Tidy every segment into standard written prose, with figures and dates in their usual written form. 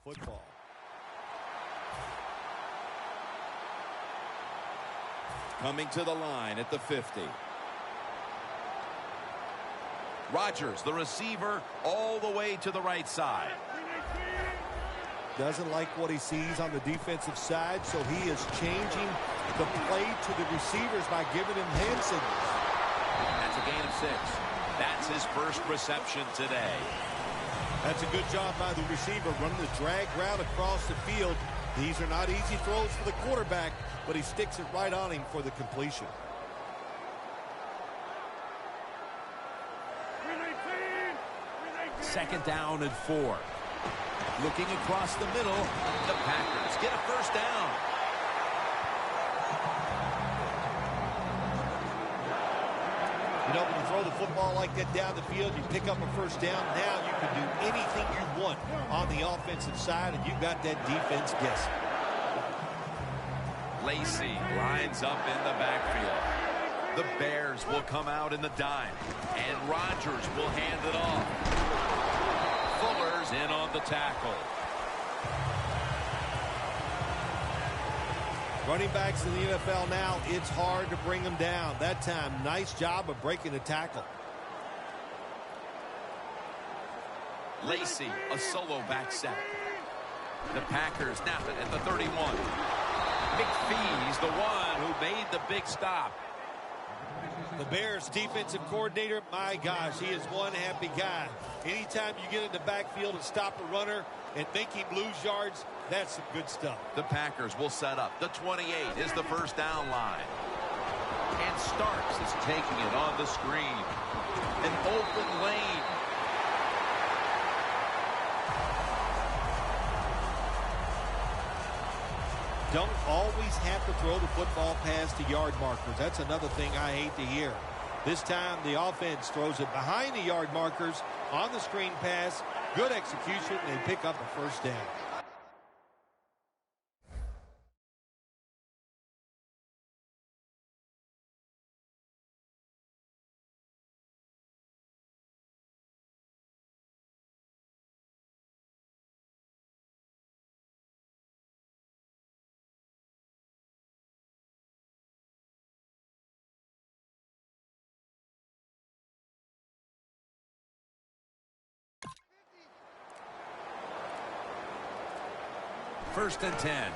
football. Coming to the line at the 50. Rodgers, the receiver, all the way to the right side. Doesn't like what he sees on the defensive side, so he is changing the play to the receivers by giving him hand signals. That's a gain of 6. That's his first reception today. That's a good job by the receiver, running the drag route across the field. These are not easy throws for the quarterback, but he sticks it right on him for the completion. Second down and 4. Looking across the middle, the Packers get a first down. You know, when you throw the football like that down the field, you pick up a first down. Now you can do anything you want on the offensive side, and you got that defense guessing. Lacy lines up in the backfield. The Bears will come out in the dime, and Rodgers will hand it off. Fuller's in on the tackle. Running backs in the NFL now, it's hard to bring them down. That time, nice job of breaking the tackle. Lacy, a solo back set. The Packers snap it at the 31. McPhee's the one who made the big stop. The Bears defensive coordinator, my gosh, he is one happy guy. Anytime you get in the backfield and stop a runner and make him lose yards, that's some good stuff. The Packers will set up. The 28 is the first down line. And Starks is taking it on the screen. An open lane. Don't always have to throw the football past the yard markers. That's another thing I hate to hear. This time the offense throws it behind the yard markers on the screen pass. Good execution, and they pick up a first down. First and 10.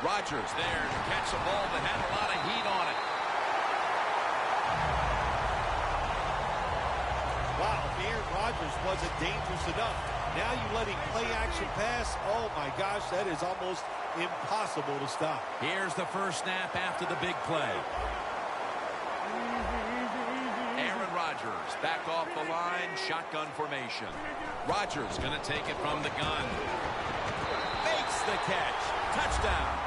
Rodgers there to catch a ball that had a lot of heat on it. Wow, if Aaron Rodgers wasn't dangerous enough. Now you let him play action pass. Oh, my gosh, that is almost impossible to stop. Here's the first snap after the big play. Aaron Rodgers back off the line, shotgun formation. Rodgers going to take it from the gun. Makes the catch. Touchdown.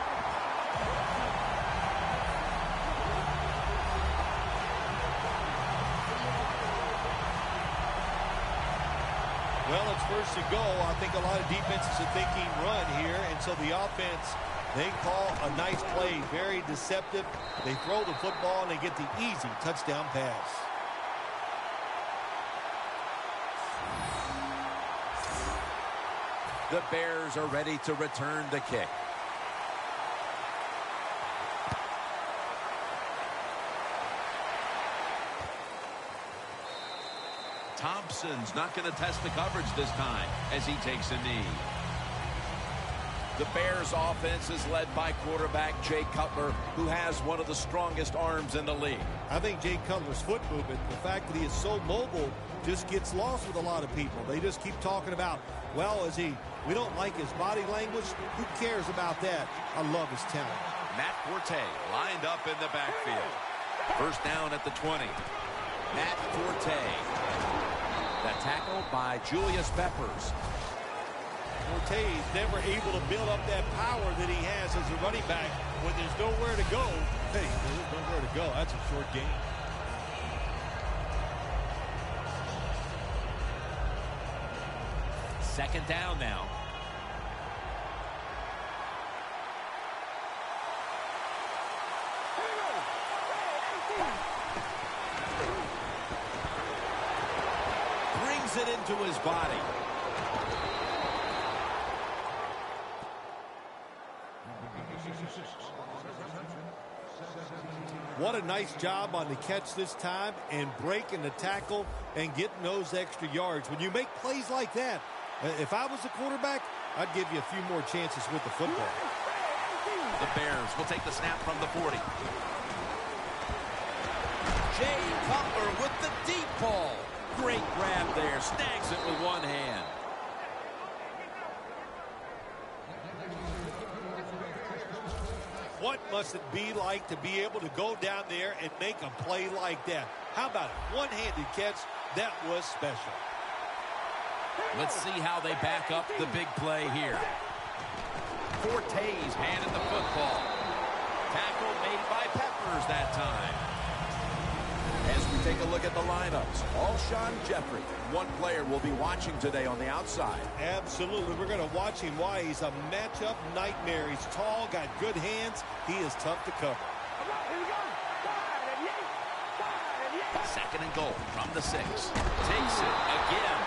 Well, it's first and goal. I think a lot of defenses are thinking run here, and so the offense, they call a nice play, very deceptive. They throw the football, and they get the easy touchdown pass. The Bears are ready to return the kick. Thompson's not going to test the coverage this time as he takes a knee. The Bears offense is led by quarterback Jay Cutler, who has one of the strongest arms in the league. I think Jay Cutler's foot movement, the fact that he is so mobile, just gets lost with a lot of people. They just keep talking about, well, we don't like his body language. Who cares about that? I love his talent. Matt Forte lined up in the backfield. First down at the 20. Matt Forte. The tackle by Julius Peppers. Forte is never able to build up that power that he has as a running back. When there's nowhere to go, hey, there's nowhere to go. That's a short game. Second down now. Slings it into his body. What a nice job on the catch this time and breaking the tackle and getting those extra yards. When you make plays like that, if I was the quarterback, I'd give you a few more chances with the football. The Bears will take the snap from the 40. Jay Cutler with the deep ball. Great grab there. Snags it with one hand. What must it be like to be able to go down there and make a play like that? How about it? One-handed catch. That was special. Let's see how they back up the big play here. Fortes handed the football. Tackle made by Peppers that time. As we take a look at the lineups, Alshon Jeffrey, one player we'll be watching today on the outside. Absolutely. We're going to watch him. Why? He's a matchup nightmare. He's tall, got good hands. He is tough to cover. Second and goal from the 6. Takes it again.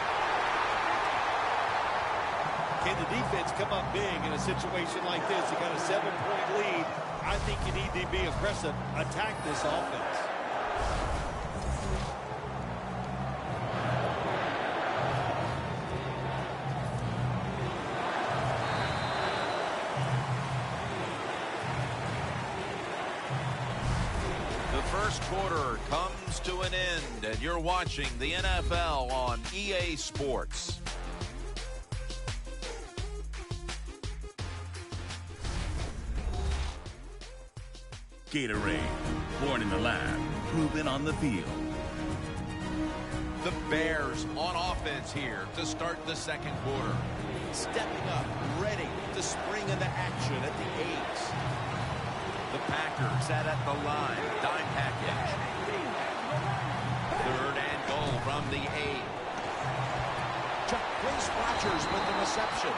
Can the defense come up big in a situation like this? You got a 7-point lead. I think you need to be aggressive. Attack this offense. First quarter comes to an end, and you're watching the NFL on EA Sports. Gatorade, born in the lab, proven on the field. The Bears on offense here to start the second quarter. Stepping up, ready to spring into action at the 8. The Packers set at the line. Dime package. Third and goal from the 8. Chris Rogers with the reception.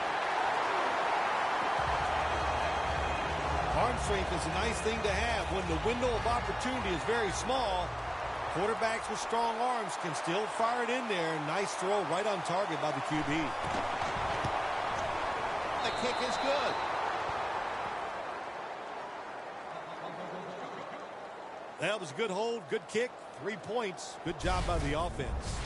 Arm strength is a nice thing to have. When the window of opportunity is very small, quarterbacks with strong arms can still fire it in there. Nice throw right on target by the QB. The kick is good. That was a good hold, good kick, 3 points. Good job by the offense.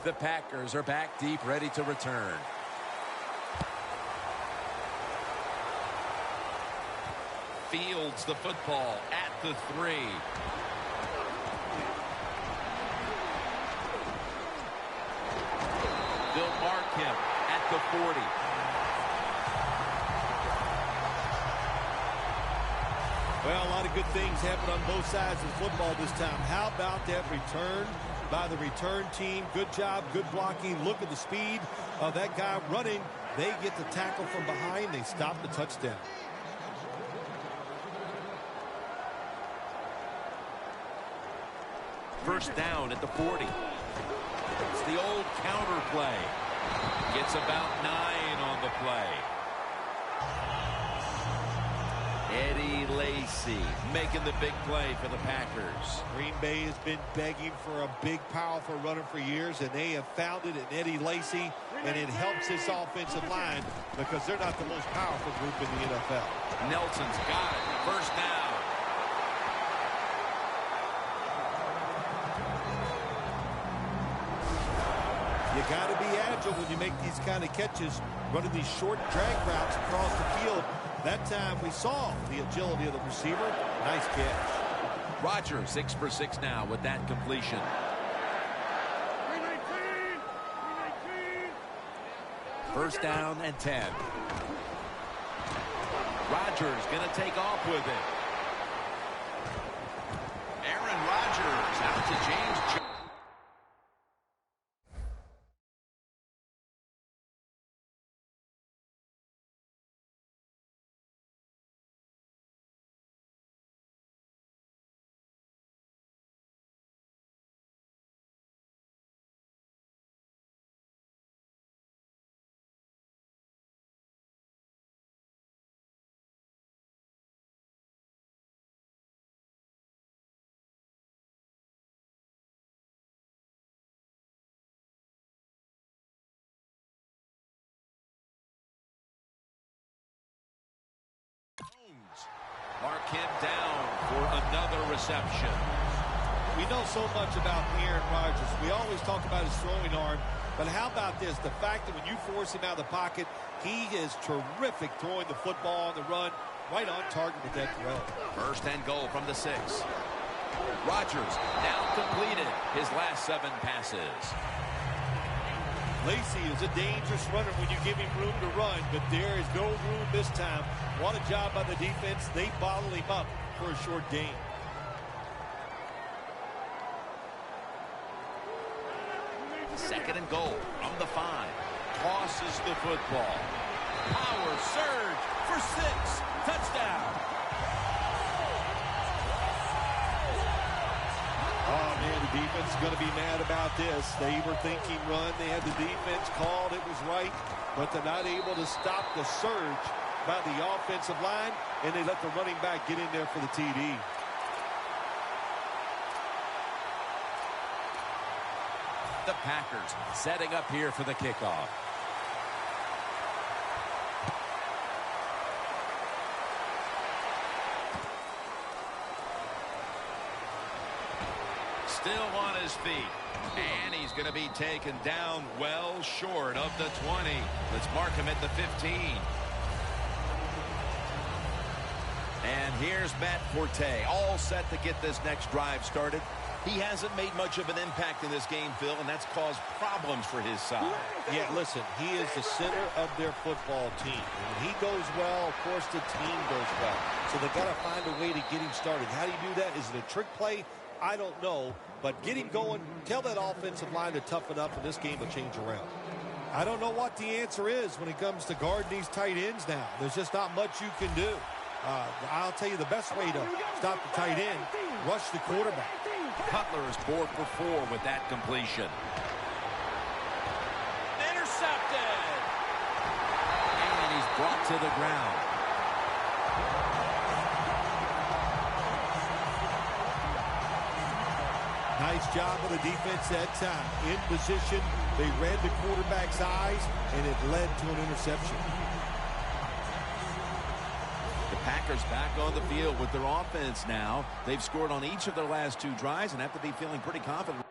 The Packers are back deep, ready to return. Fields the football at the 3. They'll mark him at the 40. Well, a lot of good things happen on both sides of the football this time. How about that return by the return team? Good job, good blocking. Look at the speed of that guy running. They get the tackle from behind. They stop the touchdown. First down at the 40. It's the old counter play. Gets about 9 on the play. Eddie Lacy making the big play for the Packers. Green Bay has been begging for a big, powerful runner for years, and they have found it in Eddie Lacy, and it helps this offensive line because they're not the most powerful group in the NFL. Nelson's got it. First down. You got to be agile when you make these kind of catches, running these short drag routes across the field. That time we saw the agility of the receiver. Nice catch. Rodgers 6 for 6 now with that completion. First down and 10. Rodgers going to take off with it. Aaron Rodgers out to James Jones. Mark him down for another reception. We know so much about Aaron Rodgers. We always talk about his throwing arm, but how about this? The fact that when you force him out of the pocket, he is terrific throwing the football on the run, right on target with that throw. First and goal from the 6. Rodgers now completed his last 7 passes. Lacy is a dangerous runner when you give him room to run, but there is no room this time. What a job by the defense. They bottle him up for a short gain. Second and goal from the 5. Tosses the football. Power surge for 6. Touchdown. Oh, man, the defense is going to be mad about this. They were thinking run. They had the defense called. It was right, but they're not able to stop the surge by the offensive line, and they let the running back get in there for the TD. The Packers setting up here for the kickoff. Still on his feet. And he's going to be taken down well short of the 20. Let's mark him at the 15. And here's Matt Forte, all set to get this next drive started. He hasn't made much of an impact in this game, Phil, and that's caused problems for his side. Yeah, listen, he is the center of their football team. And when he goes well, of course, the team goes well. So they've got to find a way to get him started. How do you do that? Is it a trick play? I don't know. But get him going. Tell that offensive line to toughen up, and this game will change around. I don't know what the answer is when it comes to guarding these tight ends now. There's just not much you can do. I'll tell you the best way to stop the tight end, rush the quarterback. Cutler is 4 for 4 with that completion. Intercepted! And he's brought to the ground. Nice job of the defense that time. In position, they read the quarterback's eyes, and it led to an interception. The Packers back on the field with their offense now. They've scored on each of their last 2 drives and have to be feeling pretty confident.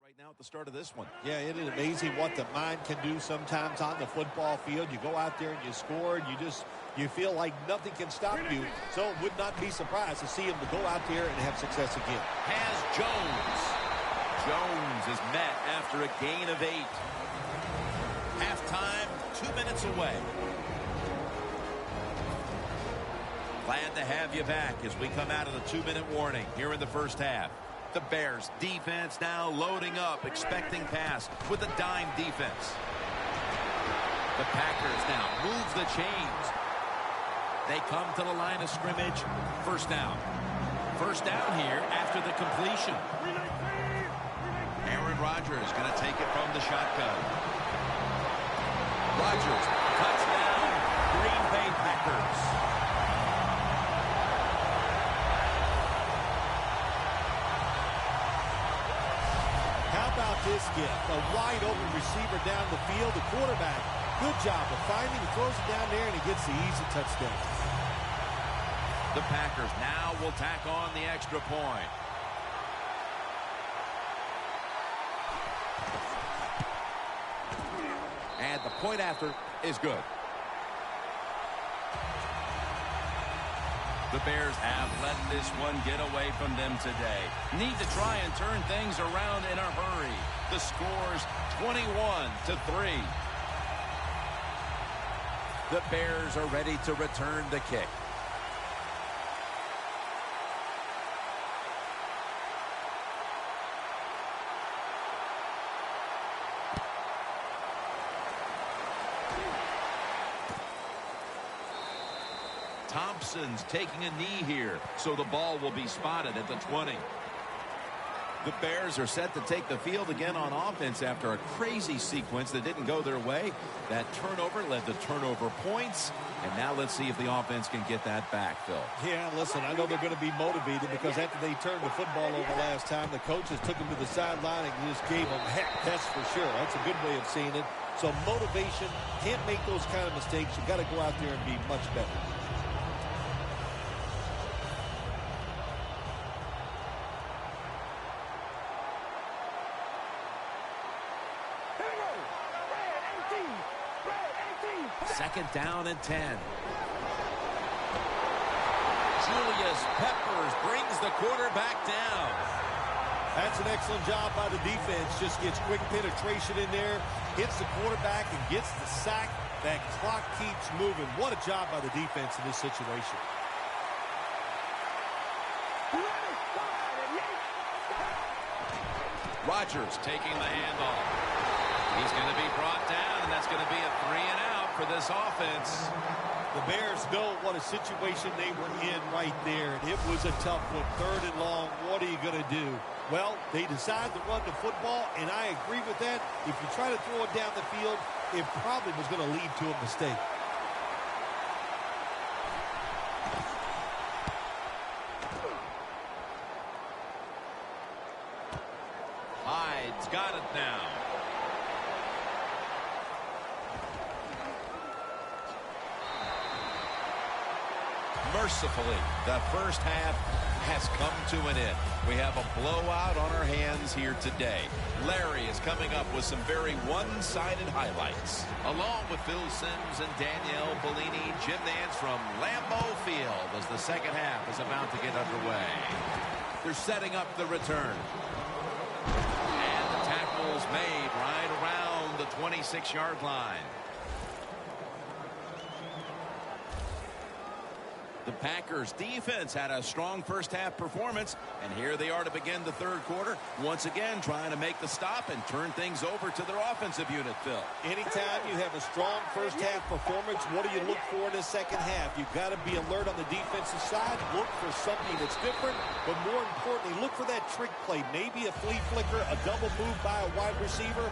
Right now at the start of this one. Yeah, it is amazing what the mind can do sometimes on the football field. You go out there and you score, and you feel like nothing can stop you. So would not be surprised to see him to go out there and have success again. Has Jones. Jones is met after a gain of 8. Halftime, 2 minutes away. Glad to have you back as we come out of the 2-minute warning here in the first half. The Bears defense now loading up, expecting pass with a dime defense. The Packers now move the chains. They come to the line of scrimmage. First down. First down here after the completion. Aaron Rodgers going to take it from the shotgun. Rodgers, touchdown, Green Bay Packers. How about this gift? A wide open receiver down the field. The quarterback, good job of finding. He throws it down there and he gets the easy touchdown. The Packers now will tack on the extra point. And the point after is good. The Bears have let this one get away from them today. Need to try and turn things around in a hurry. The score's 21-3. The Bears are ready to return the kick. Thompson's taking a knee here, so the ball will be spotted at the 20. The Bears are set to take the field again on offense after a crazy sequence that didn't go their way. That turnover led to turnover points, and now let's see if the offense can get that back, Phil. Yeah, listen, I know they're going to be motivated because after they turned the football over last time, the coaches took them to the sideline and just gave them heck. That's for sure. That's a good way of seeing it. So motivation, can't make those kind of mistakes. You've got to go out there and be much better. Second down and 10. Julius Peppers brings the quarterback down. That's an excellent job by the defense. Just gets quick penetration in there, hits the quarterback, and gets the sack. That clock keeps moving. What a job by the defense in this situation. Rodgers taking the handoff. He's going to be brought down, and that's going to be a 3-and-out for this offense. The Bears know what a situation they were in right there, and it was a tough one. 3rd and long, what are you going to do? Well, they decide to run the football, and I agree with that. If you try to throw it down the field, it probably was going to lead to a mistake. Hyde's got it now. Mercifully, the first half has come to an end. We have a blowout on our hands here today. Larry is coming up with some very one-sided highlights. Along with Phil Simms and Danielle Bellini, Jim Nance from Lambeau Field as the second half is about to get underway. They're setting up the return. And the tackle's made right around the 26-yard line. The Packers defense had a strong first half performance, and here they are to begin the third quarter, once again trying to make the stop and turn things over to their offensive unit, Phil. Anytime you have a strong first half performance, what do you look for in the second half? You've got to be alert on the defensive side, look for something that's different, but more importantly, look for that trick play, maybe a flea flicker, a double move by a wide receiver.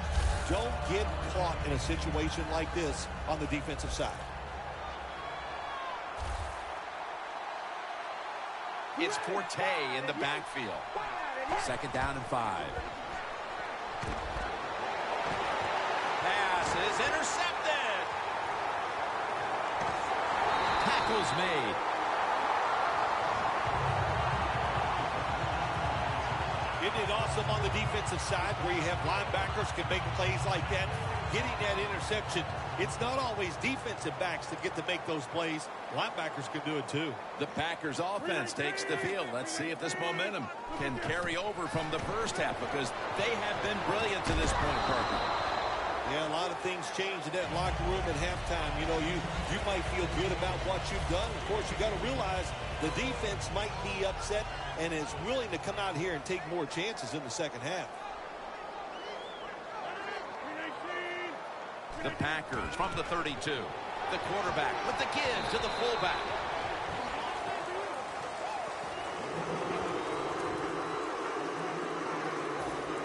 Don't get caught in a situation like this on the defensive side. It's Forte in the backfield. Second down and 5. Pass is intercepted. Tackle's made. Isn't it awesome on the defensive side where you have linebackers can make plays like that? Getting that interception, it's not always defensive backs that get to make those plays. Linebackers can do it too. The Packers offense takes the field. Let's see if this momentum can carry over from the first half, because they have been brilliant to this point, Parker. Yeah, a lot of things change in that locker room at halftime. You know, you might feel good about what you've done. Of course, you got to realize the defense might be upset and is willing to come out here and take more chances in the second half. The Packers from the 32. The quarterback with the give to the fullback.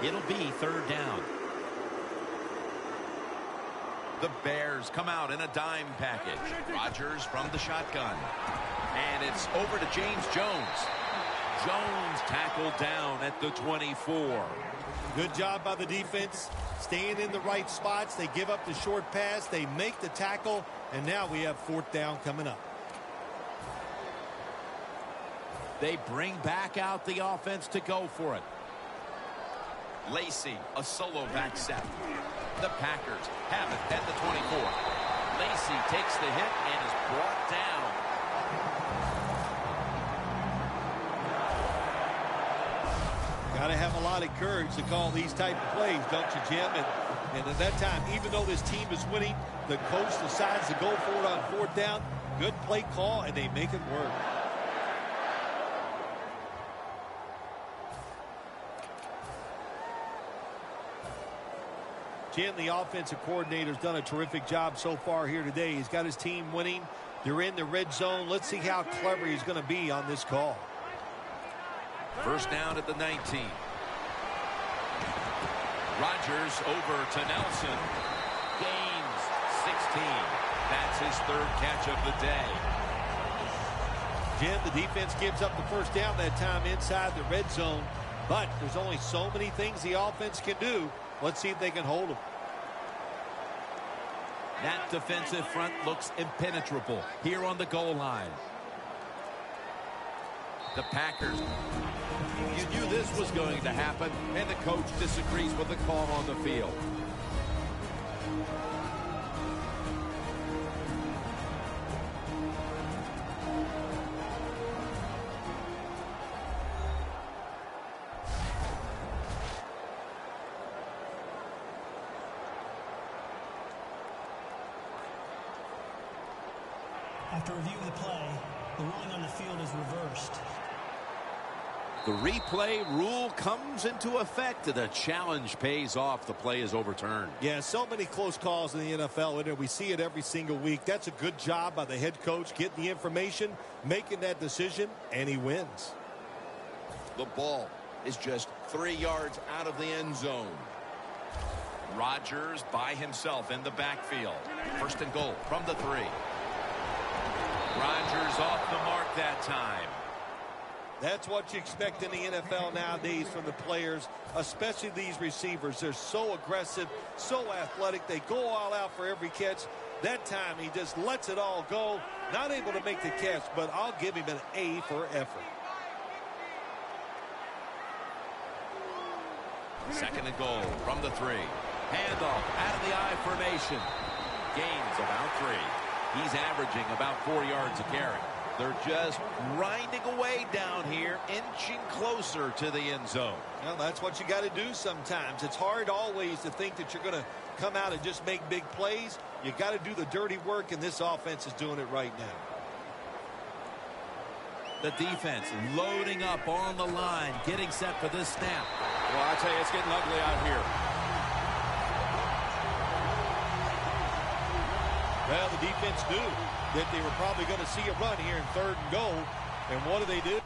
It'll be third down. The Bears come out in a dime package. Rodgers from the shotgun. And it's over to James Jones. Jones tackled down at the 24. Good job by the defense, staying in the right spots. They give up the short pass, they make the tackle, and now we have fourth down coming up. They bring back out the offense to go for it. Lacy, a solo back set. The Packers have it at the 24. Lacy takes the hit and is brought down. Got to have a lot of courage to call these type of plays, don't you, Jim? And at that time, even though this team is winning, the coach decides to go for it on fourth down. Good play call, and they make it work. Jim, the offensive coordinator's done a terrific job so far here today. He's got his team winning. They're in the red zone. Let's see how clever he's going to be on this call. First down at the 19. Rodgers over to Nelson. Gains 16. That's his third catch of the day. Jim, the defense gives up the first down that time inside the red zone. But there's only so many things the offense can do. Let's see if they can hold them. That defensive front looks impenetrable here on the goal line. The Packers. You knew this was going to happen, and the coach disagrees with the call on the field. After reviewing the play, the ruling on the field is reversed. The replay rule comes into effect. The challenge pays off. The play is overturned. Yeah, so many close calls in the NFL, and we see it every single week. That's a good job by the head coach getting the information, making that decision, and he wins. The ball is just 3 yards out of the end zone. Rodgers by himself in the backfield. First and goal from the 3. Rodgers off the mark that time. That's what you expect in the NFL nowadays from the players, especially these receivers. They're so aggressive, so athletic. They go all out for every catch. That time he just lets it all go. Not able to make the catch, but I'll give him an A for effort. Second and goal from the 3. Handoff out of the I formation. Gains about 3. He's averaging about 4 yards a carry. They're just grinding away down here, inching closer to the end zone. Well, that's what you got to do sometimes. It's hard always to think that you're going to come out and just make big plays. You got to do the dirty work, and this offense is doing it right now. The defense loading up on the line, getting set for this snap. Well, I tell you, it's getting ugly out here. Well, the defense knew that they were probably going to see a run here in third and goal. And what do?